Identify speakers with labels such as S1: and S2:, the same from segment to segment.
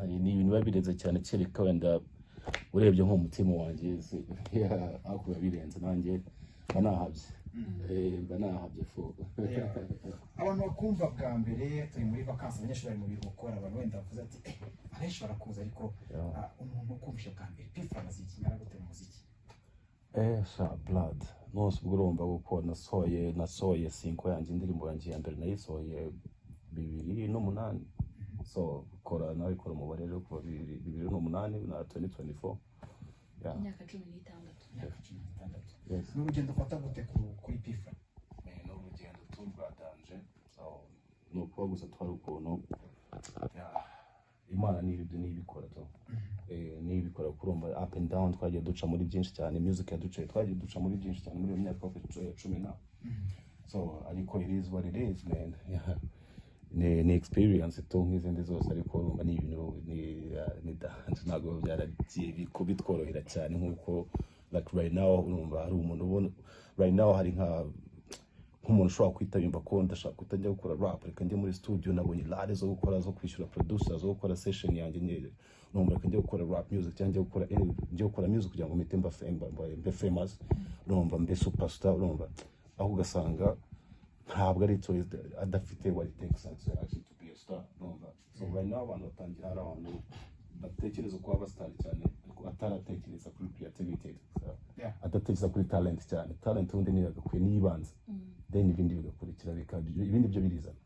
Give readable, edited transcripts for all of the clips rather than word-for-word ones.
S1: ni ibintu biba birenze cyane kereka wenda urebye nko mutima wanjye ako birenze nanjye banahabye fuko
S2: abantu bakumva bwa mbere turi muri vacances abanyeshuri bari mu biruhuko abantu wenda bavuze ati abenshi barakuza ariko umuntu ukumvishe bwa mbere P-Fla muziki naragute mu muziki
S1: blood nose urumva uko nasoye 5 yanjye indirimbo yanjye ya mbere nayisoye 2008 so kora umubare rero kuva 2008 na 2024
S3: imyaka 16
S2: yes n'urugendo ufata gute kuri P-Fla
S1: n'urugendo turwadanje so nuko gusa twari ukuntu Imana nibikora to nibikora kurumva up and down twagiye duca muri byinshi cyane music twagiye duca muri byinshi cyane muri myaka 10 na so ariko it is what it is man ni experience to nk'izindi zose ariko urumva ni ibintu ni dance ntago byaragiye kubitworohera cyane nkuko like right now urumva hari umuntu ubona right now hari nk'umuntu ushobora kwitabimba ko ndashaka kutajya gukora rap reka njye muri studio nabonye lade zo gukora zo kwishyura producers zo gukora session yanjye nyine numva reka njye gukora rap music cyangwa njye gukora music kugira ngo mpite mbe famous urumva mbe superstar urumva aho ugasanga ntabwo ari to adafite what it takes actually to be a star urumva so right now abantu batangira hari abantu batekereza ko abastar cyane ataratekereza kuri creativity adatekereza kuri talent cyane talent undi ni yagakwiye nibanze then ibindi bigakurikira ibindi byo birizana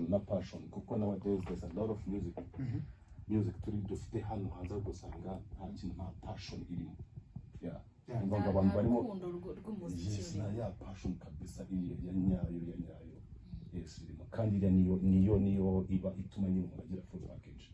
S1: na passion kuko nowadays there's a lot of music turi dufite hano hanze gusanga nta kintu nta passion irimo ngo abantu barimo rw'umuziki ya passion kabisa ya nyayo yes kandi niyo iba ituma nyine umuntu agira full package